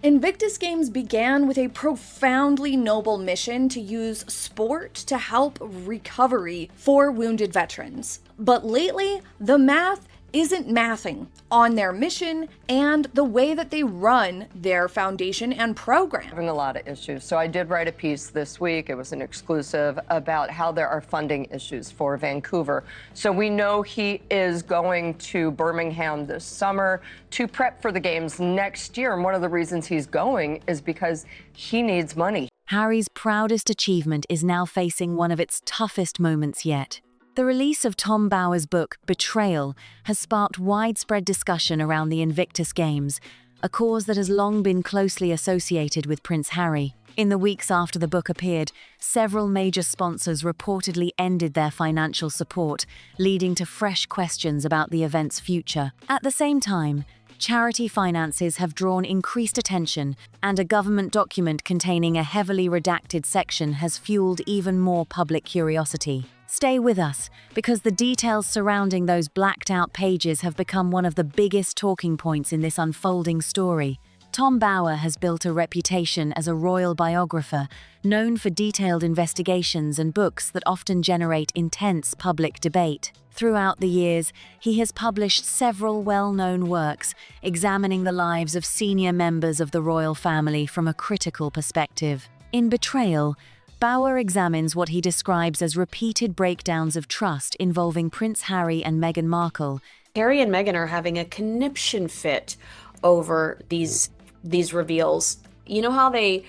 Invictus Games began with a profoundly noble mission to use sport to help recovery for wounded veterans. But lately, the math isn't mathing on their mission and the way that they run their foundation and program. Having a lot of issues. So I did write a piece this week, it was an exclusive, about how there are funding issues for Vancouver. So we know he is going to Birmingham this summer to prep for the games next year. And one of the reasons he's going is because he needs money. Harry's proudest achievement is now facing one of its toughest moments yet. The release of Tom Bauer's book, Betrayal, has sparked widespread discussion around the Invictus Games, a cause that has long been closely associated with Prince Harry. In the weeks after the book appeared, several major sponsors reportedly ended their financial support, leading to fresh questions about the event's future. At the same time, charity finances have drawn increased attention, and a government document containing a heavily redacted section has fueled even more public curiosity. Stay with us, because the details surrounding those blacked-out pages have become one of the biggest talking points in this unfolding story. Tom Bauer has built a reputation as a royal biographer, known for detailed investigations and books that often generate intense public debate. Throughout the years, he has published several well-known works examining the lives of senior members of the royal family from a critical perspective. In Betrayal, Bauer examines what he describes as repeated breakdowns of trust involving Prince Harry and Meghan Markle. Harry and Meghan are having a conniption fit over these reveals. You know how they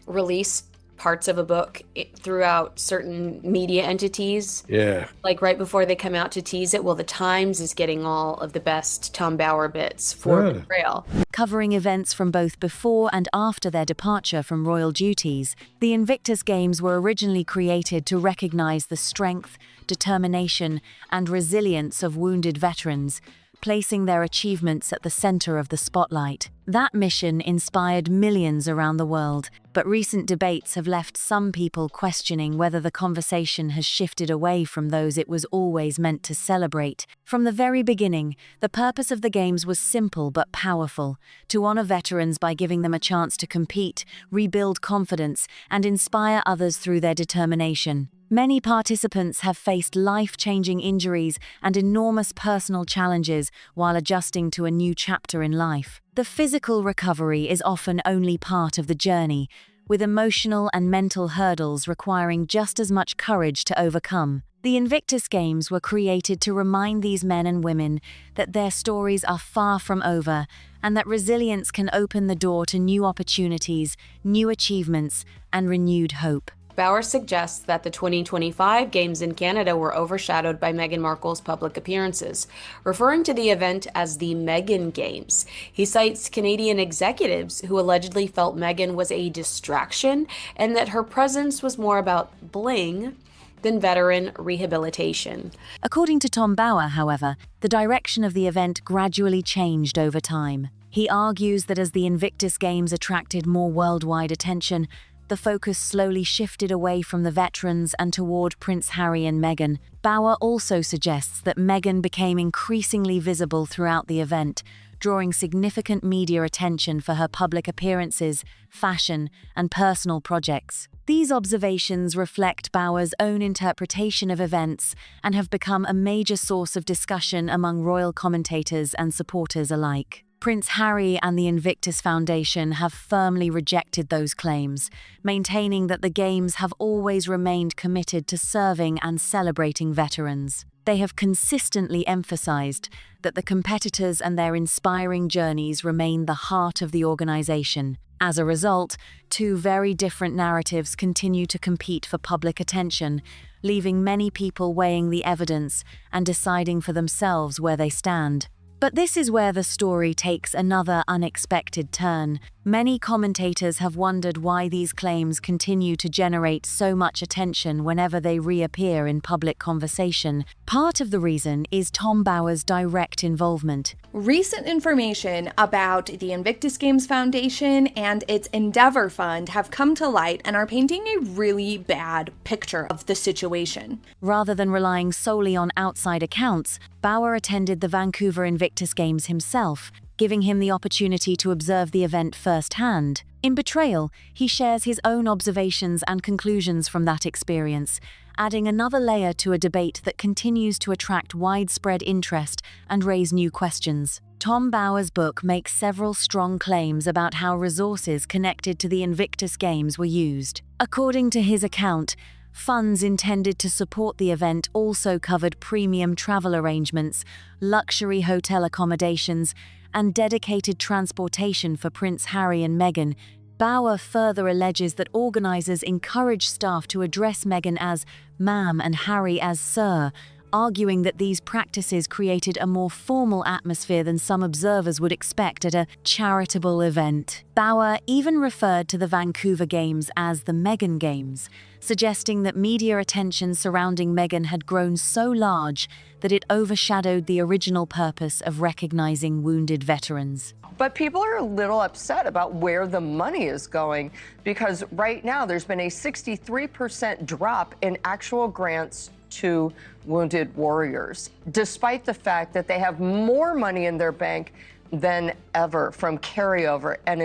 release parts of a book throughout certain media entities? Yeah. Like right before they come out to tease it? Well, the Times is getting all of the best Tom Bauer bits for Betrayal. Covering events from both before and after their departure from royal duties, the Invictus Games were originally created to recognize the strength, determination, and resilience of wounded veterans, placing their achievements at the center of the spotlight. That mission inspired millions around the world, but recent debates have left some people questioning whether the conversation has shifted away from those it was always meant to celebrate. From the very beginning, the purpose of the Games was simple but powerful: to honor veterans by giving them a chance to compete, rebuild confidence, and inspire others through their determination. Many participants have faced life-changing injuries and enormous personal challenges while adjusting to a new chapter in life. The physical recovery is often only part of the journey, with emotional and mental hurdles requiring just as much courage to overcome. The Invictus Games were created to remind these men and women that their stories are far from over, and that resilience can open the door to new opportunities, new achievements, and renewed hope. Bauer suggests that the 2025 Games in Canada were overshadowed by Meghan Markle's public appearances, referring to the event as the Meghan Games. He cites Canadian executives who allegedly felt Meghan was a distraction and that her presence was more about bling than veteran rehabilitation. According to Tom Bauer, however, the direction of the event gradually changed over time. He argues that as the Invictus Games attracted more worldwide attention, the focus slowly shifted away from the veterans and toward Prince Harry and Meghan. Bauer also suggests that Meghan became increasingly visible throughout the event, drawing significant media attention for her public appearances, fashion, and personal projects. These observations reflect Bauer's own interpretation of events and have become a major source of discussion among royal commentators and supporters alike. Prince Harry and the Invictus Foundation have firmly rejected those claims, maintaining that the Games have always remained committed to serving and celebrating veterans. They have consistently emphasized that the competitors and their inspiring journeys remain the heart of the organization. As a result, two very different narratives continue to compete for public attention, leaving many people weighing the evidence and deciding for themselves where they stand. But this is where the story takes another unexpected turn. Many commentators have wondered why these claims continue to generate so much attention whenever they reappear in public conversation. Part of the reason is Tom Bauer's direct involvement. Recent information about the Invictus Games Foundation and its Endeavor Fund have come to light and are painting a really bad picture of the situation. Rather than relying solely on outside accounts, Bauer attended the Vancouver Invictus Games himself, giving him the opportunity to observe the event firsthand. In Betrayal, he shares his own observations and conclusions from that experience, adding another layer to a debate that continues to attract widespread interest and raise new questions. Tom Bauer's book makes several strong claims about how resources connected to the Invictus Games were used. According to his account, funds intended to support the event also covered premium travel arrangements, luxury hotel accommodations, and dedicated transportation for Prince Harry and Meghan. Bauer further alleges that organizers encouraged staff to address Meghan as ma'am and Harry as sir, arguing that these practices created a more formal atmosphere than some observers would expect at a charitable event. Bauer even referred to the Vancouver Games as the Meghan Games, suggesting that media attention surrounding Meghan had grown so large that it overshadowed the original purpose of recognizing wounded veterans. But people are a little upset about where the money is going because right now there's been a 63% drop in actual grants to wounded warriors, despite the fact that they have more money in their bank than ever from carryover. And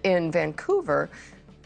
in Vancouver,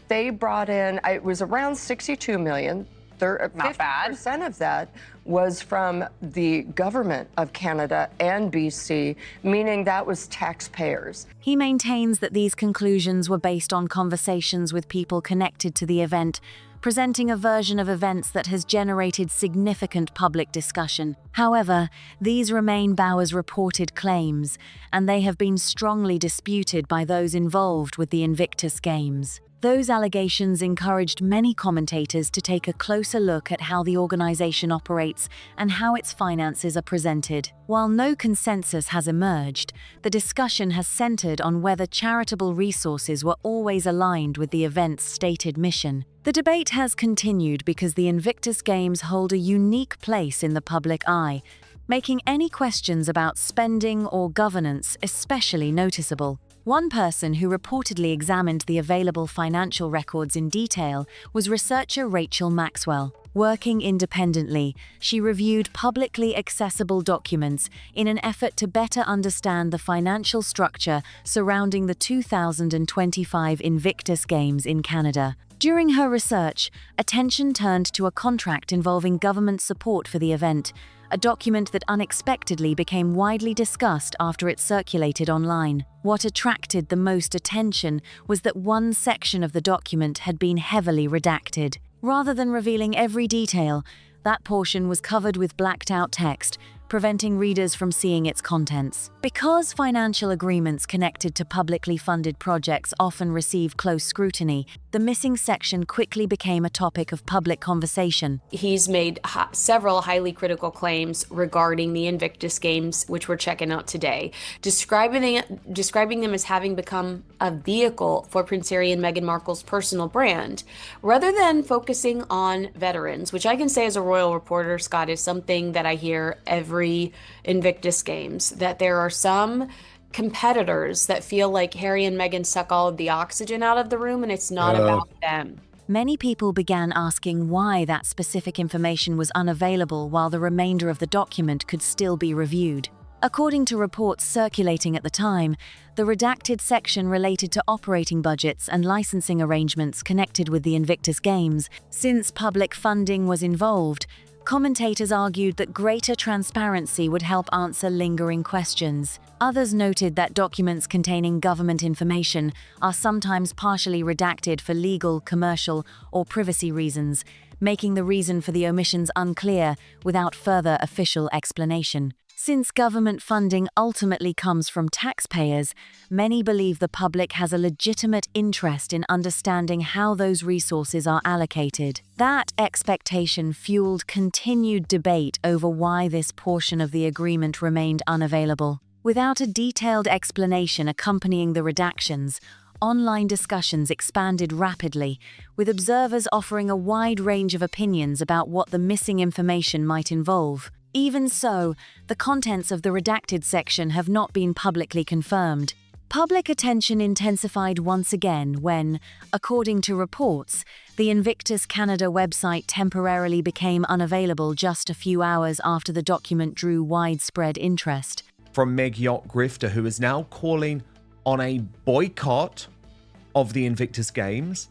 they brought in, it was around 62 million. Not bad. 50% of that was from the government of Canada and BC, meaning that was taxpayers. He maintains that these conclusions were based on conversations with people connected to the event, presenting a version of events that has generated significant public discussion. However, these remain Bauer's reported claims, and they have been strongly disputed by those involved with the Invictus Games. Those allegations encouraged many commentators to take a closer look at how the organization operates and how its finances are presented. While no consensus has emerged, the discussion has centered on whether charitable resources were always aligned with the event's stated mission. The debate has continued because the Invictus Games hold a unique place in the public eye, making any questions about spending or governance especially noticeable. One person who reportedly examined the available financial records in detail was researcher Rachel Maxwell. Working independently, she reviewed publicly accessible documents in an effort to better understand the financial structure surrounding the 2025 Invictus Games in Canada. During her research, attention turned to a contract involving government support for the event, a document that unexpectedly became widely discussed after it circulated online. What attracted the most attention was that one section of the document had been heavily redacted. Rather than revealing every detail, that portion was covered with blacked-out text, preventing readers from seeing its contents. Because financial agreements connected to publicly funded projects often receive close scrutiny, the missing section quickly became a topic of public conversation. He's made several highly critical claims regarding the Invictus Games, which we're checking out today, describing them as having become a vehicle for Prince Harry and Meghan Markle's personal brand, rather than focusing on veterans, which I can say as a royal reporter, Scott, is something that I hear every Invictus Games, that there are some competitors that feel like Harry and Meghan suck all of the oxygen out of the room and it's not about them. Many people began asking why that specific information was unavailable while the remainder of the document could still be reviewed. According to reports circulating at the time, the redacted section related to operating budgets and licensing arrangements connected with the Invictus Games. Since public funding was involved, commentators argued that greater transparency would help answer lingering questions. Others noted that documents containing government information are sometimes partially redacted for legal, commercial, or privacy reasons, making the reason for the omissions unclear without further official explanation. Since government funding ultimately comes from taxpayers, many believe the public has a legitimate interest in understanding how those resources are allocated. That expectation fueled continued debate over why this portion of the agreement remained unavailable. Without a detailed explanation accompanying the redactions, online discussions expanded rapidly, with observers offering a wide range of opinions about what the missing information might involve. Even so, the contents of the redacted section have not been publicly confirmed. Public attention intensified once again when, according to reports, the Invictus Canada website temporarily became unavailable just a few hours after the document drew widespread interest. from Meg Yacht Grifter, who is now calling on a boycott of the Invictus Games,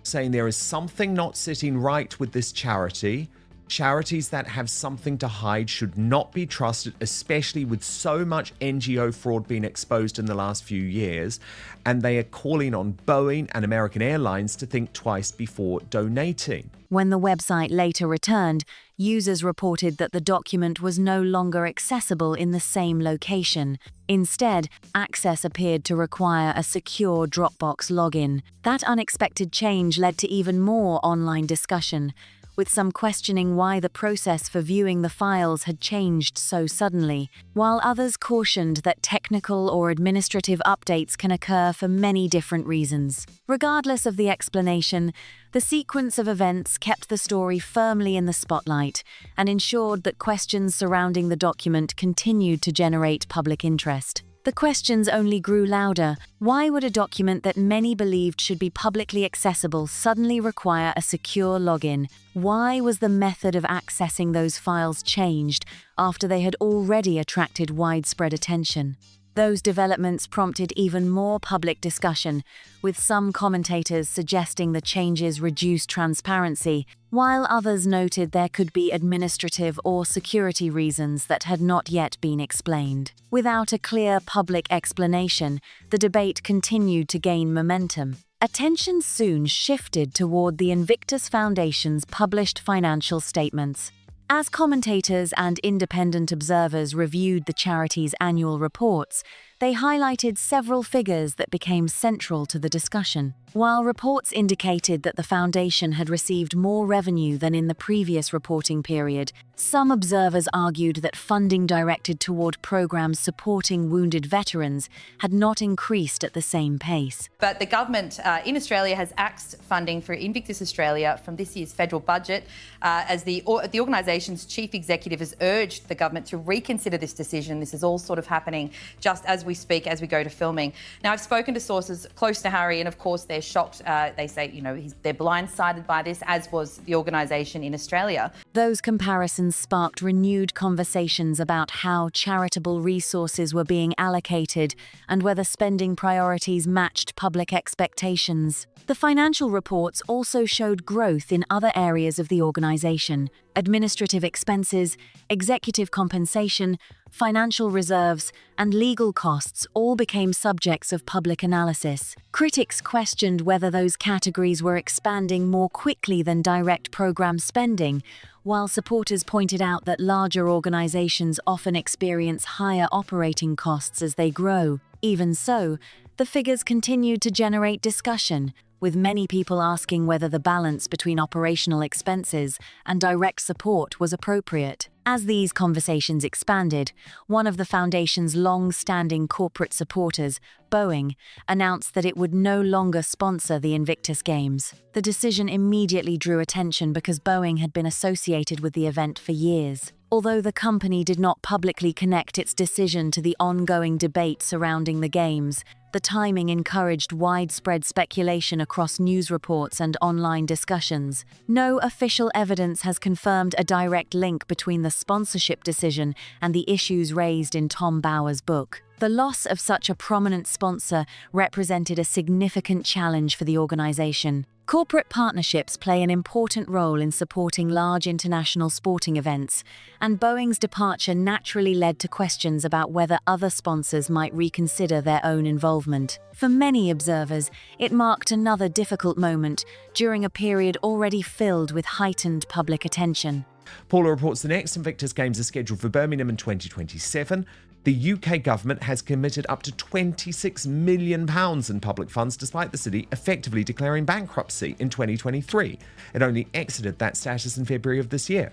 saying there is something not sitting right with this charity. Charities that have something to hide should not be trusted, especially with so much NGO fraud being exposed in the last few years. And they are calling on Boeing and American Airlines to think twice before donating. When the website later returned, users reported that the document was no longer accessible in the same location. Instead, access appeared to require a secure Dropbox login. That unexpected change led to even more online discussion, with some questioning why the process for viewing the files had changed so suddenly, while others cautioned that technical or administrative updates can occur for many different reasons. Regardless of the explanation, the sequence of events kept the story firmly in the spotlight and ensured that questions surrounding the document continued to generate public interest. The questions only grew louder. Why would a document that many believed should be publicly accessible suddenly require a secure login? Why was the method of accessing those files changed after they had already attracted widespread attention? Those developments prompted even more public discussion, with some commentators suggesting the changes reduced transparency, while others noted there could be administrative or security reasons that had not yet been explained. Without a clear public explanation, the debate continued to gain momentum. Attention soon shifted toward the Invictus Foundation's published financial statements. As commentators and independent observers reviewed the charity's annual reports, they highlighted several figures that became central to the discussion. While reports indicated that the foundation had received more revenue than in the previous reporting period, some observers argued that funding directed toward programs supporting wounded veterans had not increased at the same pace. But the government in Australia has axed funding for Invictus Australia from this year's federal budget, as the organisation's chief executive has urged the government to reconsider this decision. This is all sort of happening just as we speak, as we go to filming. Now, I've spoken to sources close to Harry, and of course they're shocked. They say, they're blindsided by this, as was the organisation in Australia. Those comparisons sparked renewed conversations about how charitable resources were being allocated and whether spending priorities matched public expectations. The financial reports also showed growth in other areas of the organisation: administrative expenses, executive compensation, financial reserves, and legal costs all became subjects of public analysis. Critics questioned whether those categories were expanding more quickly than direct program spending, while supporters pointed out that larger organizations often experience higher operating costs as they grow. Even so, the figures continued to generate discussion, with many people asking whether the balance between operational expenses and direct support was appropriate. As these conversations expanded, one of the foundation's long-standing corporate supporters, Boeing, announced that it would no longer sponsor the Invictus Games. The decision immediately drew attention because Boeing had been associated with the event for years. Although the company did not publicly connect its decision to the ongoing debate surrounding the Games, the timing encouraged widespread speculation across news reports and online discussions. No official evidence has confirmed a direct link between the sponsorship decision and the issues raised in Tom Bauer's book. The loss of such a prominent sponsor represented a significant challenge for the organization. Corporate partnerships play an important role in supporting large international sporting events, and Boeing's departure naturally led to questions about whether other sponsors might reconsider their own involvement. For many observers, it marked another difficult moment during a period already filled with heightened public attention. Paula reports the next Invictus Games are scheduled for Birmingham in 2027. The UK government has committed up to £26 million in public funds, despite the city effectively declaring bankruptcy in 2023. It only exited that status in February of this year.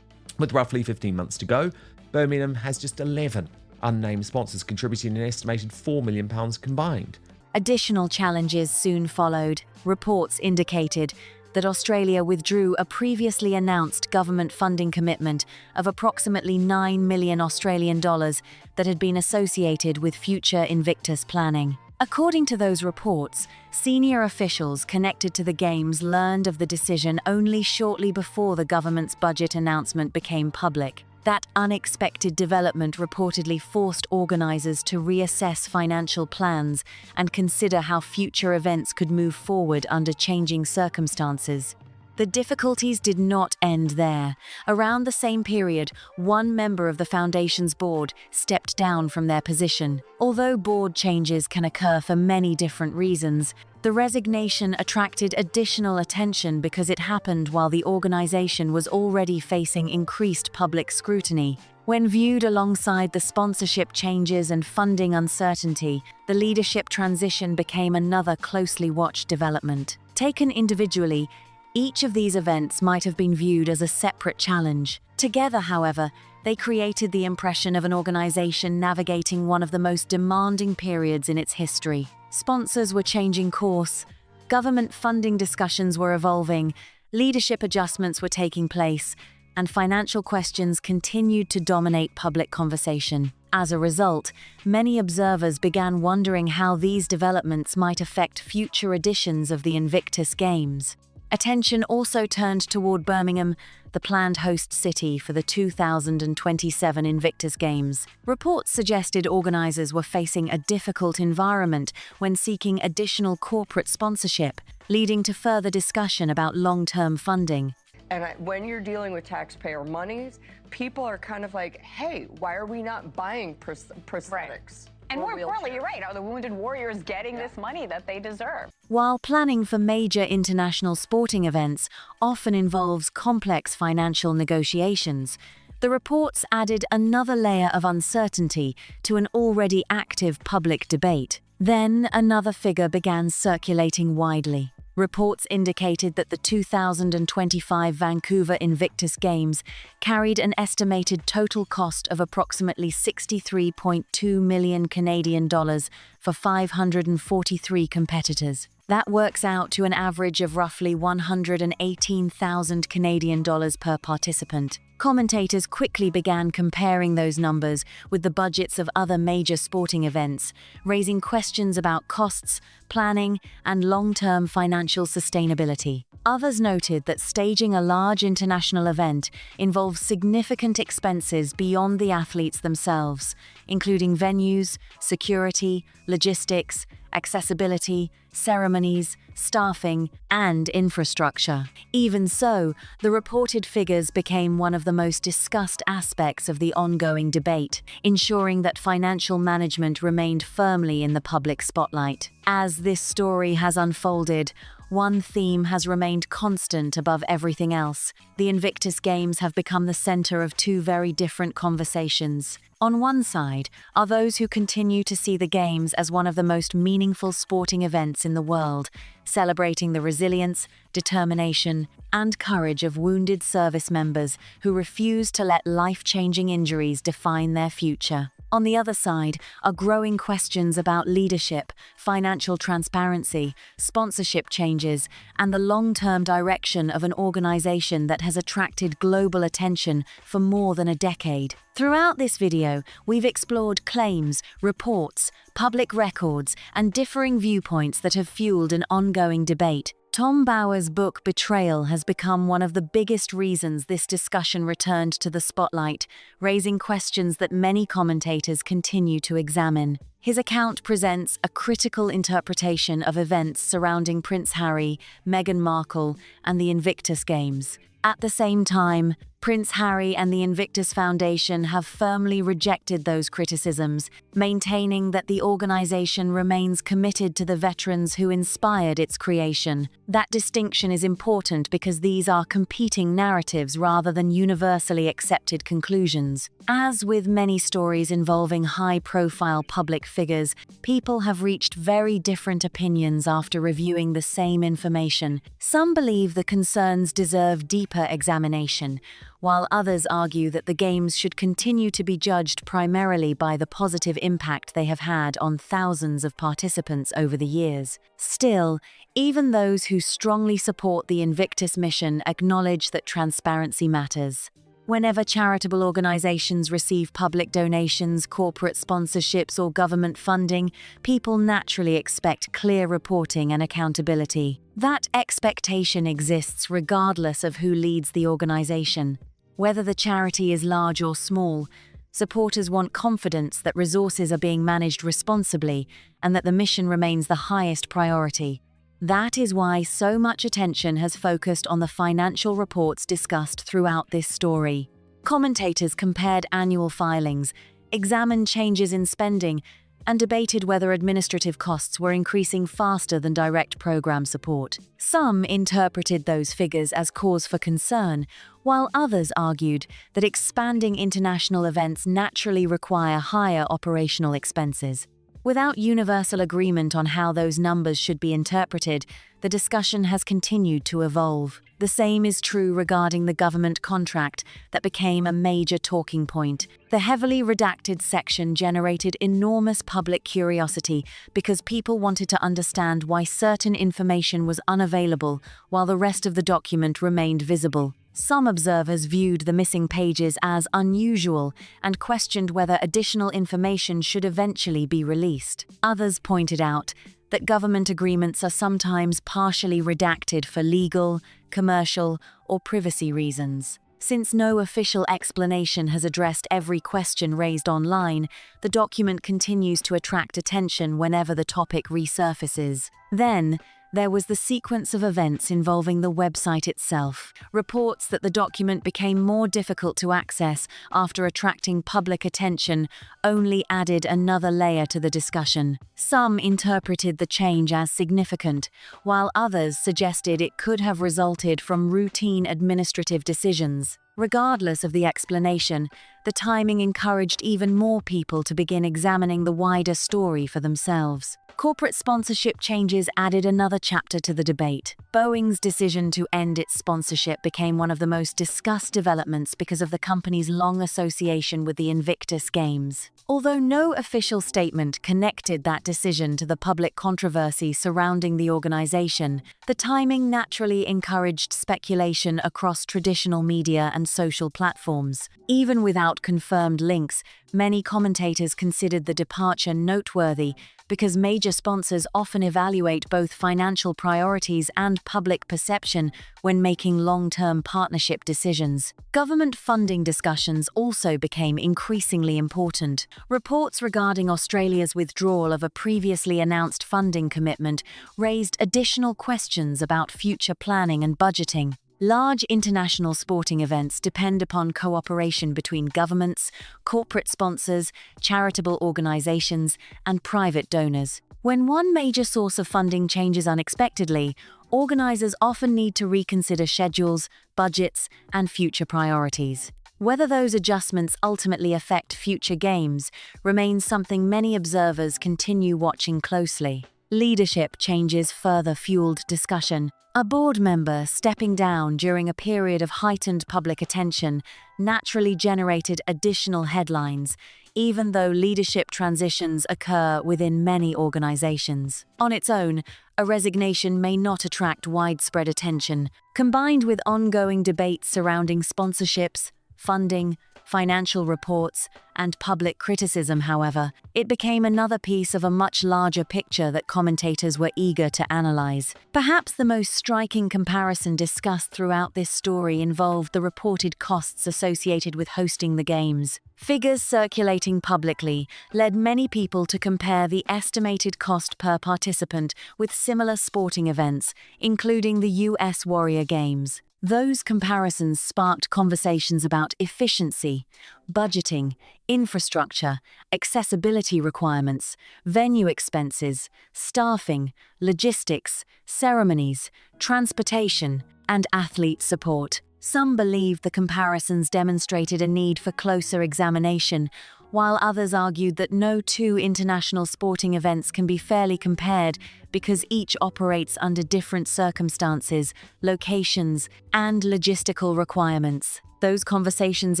With roughly 15 months to go, Birmingham has just 11 unnamed sponsors, contributing an estimated £4 million combined. Additional challenges soon followed. Reports indicated that Australia withdrew a previously announced government funding commitment of approximately $9 million Australian dollars that had been associated with future Invictus planning. According to those reports, senior officials connected to the Games learned of the decision only shortly before the government's budget announcement became public. That unexpected development reportedly forced organizers to reassess financial plans and consider how future events could move forward under changing circumstances. The difficulties did not end there. Around the same period, one member of the foundation's board stepped down from their position. Although board changes can occur for many different reasons, the resignation attracted additional attention because it happened while the organization was already facing increased public scrutiny. When viewed alongside the sponsorship changes and funding uncertainty, the leadership transition became another closely watched development. Taken individually, each of these events might have been viewed as a separate challenge. Together, however, they created the impression of an organization navigating one of the most demanding periods in its history. Sponsors were changing course, government funding discussions were evolving, leadership adjustments were taking place, and financial questions continued to dominate public conversation. As a result, many observers began wondering how these developments might affect future editions of the Invictus Games. Attention also turned toward Birmingham, the planned host city for the 2027 Invictus Games. Reports suggested organizers were facing a difficult environment when seeking additional corporate sponsorship, leading to further discussion about long-term funding. And when you're dealing with taxpayer monies, people are kind of like, hey, why are we not buying prosthetics? Right. And more importantly, you're right, are the wounded warriors getting this money that they deserve? While planning for major international sporting events often involves complex financial negotiations, the reports added another layer of uncertainty to an already active public debate. Then another figure began circulating widely. Reports indicated that the 2025 Vancouver Invictus Games carried an estimated total cost of approximately $63.2 million Canadian dollars for 543 competitors. That works out to an average of roughly 118,000 Canadian dollars per participant. Commentators quickly began comparing those numbers with the budgets of other major sporting events, raising questions about costs, planning, and long-term financial sustainability. Others noted that staging a large international event involves significant expenses beyond the athletes themselves, including venues, security, logistics, accessibility, ceremonies, staffing, and infrastructure. Even so, the reported figures became one of the most discussed aspects of the ongoing debate, ensuring that financial management remained firmly in the public spotlight. As this story has unfolded, one theme has remained constant above everything else. The Invictus Games have become the center of two very different conversations. On one side are those who continue to see the Games as one of the most meaningful sporting events in the world, celebrating the resilience, determination, and courage of wounded service members who refuse to let life-changing injuries define their future. On the other side are growing questions about leadership, financial transparency, sponsorship changes, and the long-term direction of an organization that has attracted global attention for more than a decade. Throughout this video, we've explored claims, reports, public records, and differing viewpoints that have fueled an ongoing debate. Tom Bauer's book Betrayal has become one of the biggest reasons this discussion returned to the spotlight, raising questions that many commentators continue to examine. His account presents a critical interpretation of events surrounding Prince Harry, Meghan Markle, and the Invictus Games. At the same time, Prince Harry and the Invictus Foundation have firmly rejected those criticisms, maintaining that the organization remains committed to the veterans who inspired its creation. That distinction is important because these are competing narratives rather than universally accepted conclusions. As with many stories involving high-profile public figures, people have reached very different opinions after reviewing the same information. Some believe the concerns deserve deeper examination, while others argue that the Games should continue to be judged primarily by the positive impact they have had on thousands of participants over the years. Still, even those who strongly support the Invictus mission acknowledge that transparency matters. Whenever charitable organizations receive public donations, corporate sponsorships, or government funding, people naturally expect clear reporting and accountability. That expectation exists regardless of who leads the organization. Whether the charity is large or small, supporters want confidence that resources are being managed responsibly and that the mission remains the highest priority. That is why so much attention has focused on the financial reports discussed throughout this story. Commentators compared annual filings, examined changes in spending, and debated whether administrative costs were increasing faster than direct program support. Some interpreted those figures as cause for concern, while others argued that expanding international events naturally require higher operational expenses. Without universal agreement on how those numbers should be interpreted, the discussion has continued to evolve. The same is true regarding the government contract that became a major talking point. The heavily redacted section generated enormous public curiosity because people wanted to understand why certain information was unavailable while the rest of the document remained visible. Some observers viewed the missing pages as unusual and questioned whether additional information should eventually be released. Others pointed out that government agreements are sometimes partially redacted for legal, commercial, or privacy reasons. Since no official explanation has addressed every question raised online, the document continues to attract attention whenever the topic resurfaces. Then, there was the sequence of events involving the website itself. Reports that the document became more difficult to access after attracting public attention only added another layer to the discussion. Some interpreted the change as significant, while others suggested it could have resulted from routine administrative decisions. Regardless of the explanation, the timing encouraged even more people to begin examining the wider story for themselves. Corporate sponsorship changes added another chapter to the debate. Boeing's decision to end its sponsorship became one of the most discussed developments because of the company's long association with the Invictus Games. Although no official statement connected that decision to the public controversy surrounding the organization, the timing naturally encouraged speculation across traditional media and social platforms. Even without confirmed links, many commentators considered the departure noteworthy because major sponsors often evaluate both financial priorities and public perception when making long-term partnership decisions. Government funding discussions also became increasingly important. Reports regarding Australia's withdrawal of a previously announced funding commitment raised additional questions about future planning and budgeting. Large international sporting events depend upon cooperation between governments, corporate sponsors, charitable organizations, and private donors. When one major source of funding changes unexpectedly, organizers often need to reconsider schedules, budgets, and future priorities. Whether those adjustments ultimately affect future games remains something many observers continue watching closely. Leadership changes further fueled discussion. A board member stepping down during a period of heightened public attention naturally generated additional headlines, even though leadership transitions occur within many organizations. On its own, a resignation may not attract widespread attention. Combined with ongoing debates surrounding sponsorships, funding, financial reports, and public criticism, however, it became another piece of a much larger picture that commentators were eager to analyze. Perhaps the most striking comparison discussed throughout this story involved the reported costs associated with hosting the games. Figures circulating publicly led many people to compare the estimated cost per participant with similar sporting events, including the US Warrior Games. Those comparisons sparked conversations about efficiency, budgeting, infrastructure, accessibility requirements, venue expenses, staffing, logistics, ceremonies, transportation, and athlete support. Some believed the comparisons demonstrated a need for closer examination, while others argued that no two international sporting events can be fairly compared because each operates under different circumstances, locations, and logistical requirements. Those conversations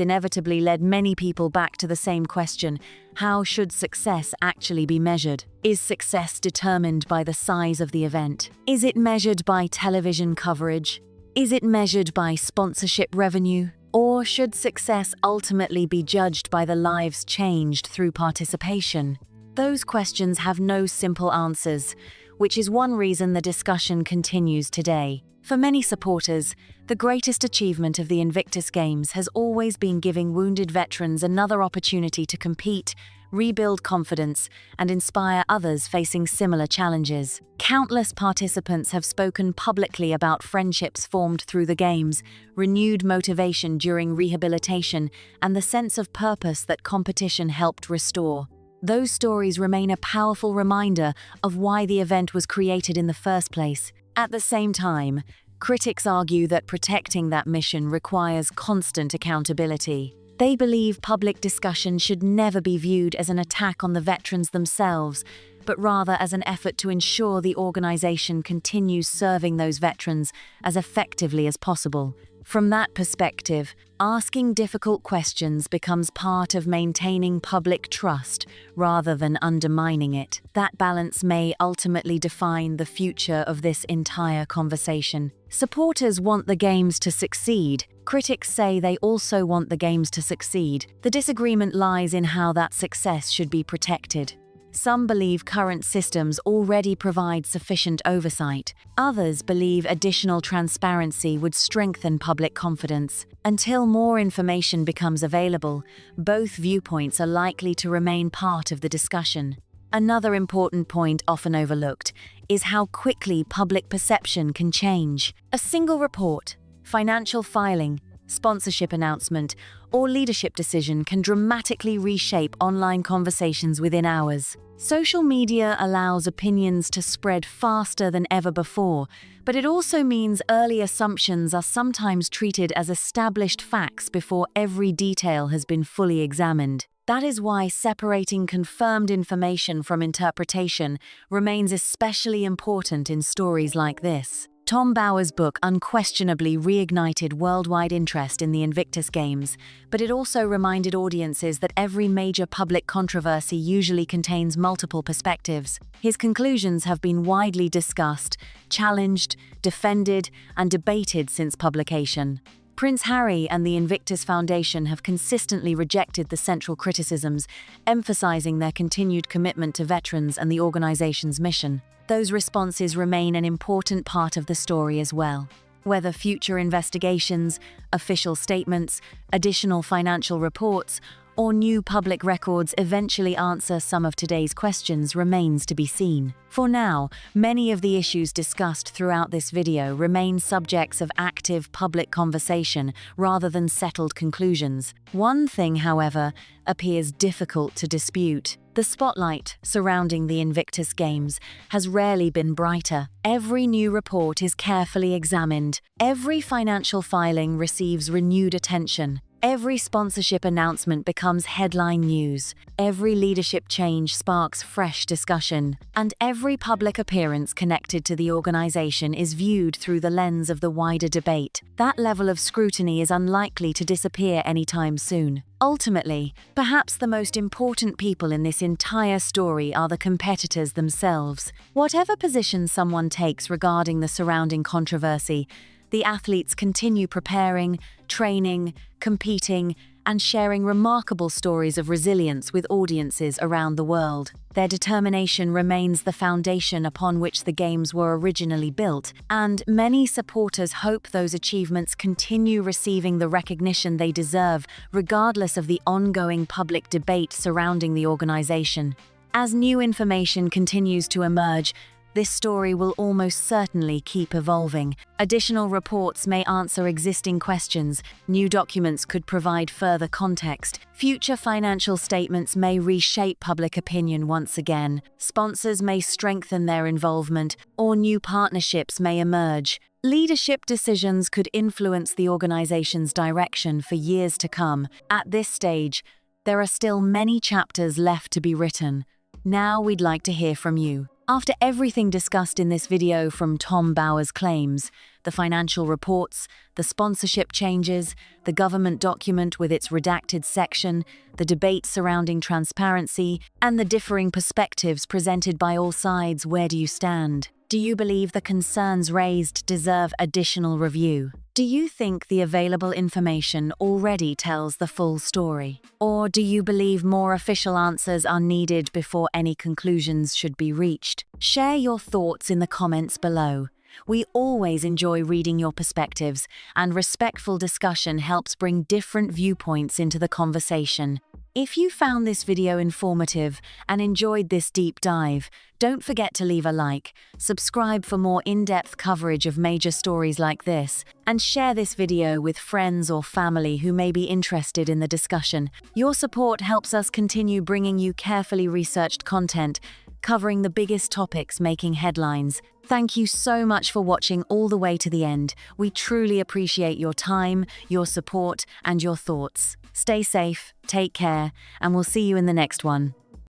inevitably led many people back to the same question: how should success actually be measured? Is success determined by the size of the event? Is it measured by television coverage? Is it measured by sponsorship revenue? Or should success ultimately be judged by the lives changed through participation? Those questions have no simple answers, which is one reason the discussion continues today. For many supporters, the greatest achievement of the Invictus Games has always been giving wounded veterans another opportunity to compete, rebuild confidence, and inspire others facing similar challenges. Countless participants have spoken publicly about friendships formed through the Games, renewed motivation during rehabilitation, and the sense of purpose that competition helped restore. Those stories remain a powerful reminder of why the event was created in the first place. At the same time, critics argue that protecting that mission requires constant accountability. They believe public discussion should never be viewed as an attack on the veterans themselves, but rather as an effort to ensure the organization continues serving those veterans as effectively as possible. From that perspective, asking difficult questions becomes part of maintaining public trust rather than undermining it. That balance may ultimately define the future of this entire conversation. Supporters want the Games to succeed. Critics say they also want the Games to succeed. The disagreement lies in how that success should be protected. Some believe current systems already provide sufficient oversight. Others believe additional transparency would strengthen public confidence. Until more information becomes available, both viewpoints are likely to remain part of the discussion. Another important point often overlooked is how quickly public perception can change. A single report, financial filing, sponsorship announcement, or leadership decision can dramatically reshape online conversations within hours. Social media allows opinions to spread faster than ever before, but it also means early assumptions are sometimes treated as established facts before every detail has been fully examined. That is why separating confirmed information from interpretation remains especially important in stories like this. Tom Bauer's book unquestionably reignited worldwide interest in the Invictus Games, but it also reminded audiences that every major public controversy usually contains multiple perspectives. His conclusions have been widely discussed, challenged, defended, and debated since publication. Prince Harry and the Invictus Foundation have consistently rejected the central criticisms, emphasizing their continued commitment to veterans and the organization's mission. Those responses remain an important part of the story as well. Whether future investigations, official statements, additional financial reports, or new public records eventually answer some of today's questions remains to be seen. For now, many of the issues discussed throughout this video remain subjects of active public conversation rather than settled conclusions. One thing, however, appears difficult to dispute. The spotlight surrounding the Invictus Games has rarely been brighter. Every new report is carefully examined. Every financial filing receives renewed attention. Every sponsorship announcement becomes headline news. Every leadership change sparks fresh discussion. And every public appearance connected to the organization is viewed through the lens of the wider debate. That level of scrutiny is unlikely to disappear anytime soon. Ultimately, perhaps the most important people in this entire story are the competitors themselves. Whatever position someone takes regarding the surrounding controversy, the athletes continue preparing, training, competing, and sharing remarkable stories of resilience with audiences around the world. Their determination remains the foundation upon which the Games were originally built, and many supporters hope those achievements continue receiving the recognition they deserve, regardless of the ongoing public debate surrounding the organization. As new information continues to emerge, this story will almost certainly keep evolving. Additional reports may answer existing questions, new documents could provide further context, future financial statements may reshape public opinion once again, sponsors may strengthen their involvement, or new partnerships may emerge. Leadership decisions could influence the organization's direction for years to come. At this stage, there are still many chapters left to be written. Now we'd like to hear from you. After everything discussed in this video, from Tom Bauer's claims, the financial reports, the sponsorship changes, the government document with its redacted section, the debate surrounding transparency, and the differing perspectives presented by all sides, where do you stand? Do you believe the concerns raised deserve additional review? Do you think the available information already tells the full story? Or do you believe more official answers are needed before any conclusions should be reached? Share your thoughts in the comments below. We always enjoy reading your perspectives, and respectful discussion helps bring different viewpoints into the conversation. If you found this video informative and enjoyed this deep dive, don't forget to leave a like, subscribe for more in-depth coverage of major stories like this, and share this video with friends or family who may be interested in the discussion. Your support helps us continue bringing you carefully researched content, covering the biggest topics making headlines. Thank you so much for watching all the way to the end. We truly appreciate your time, your support, and your thoughts. Stay safe, take care, and we'll see you in the next one.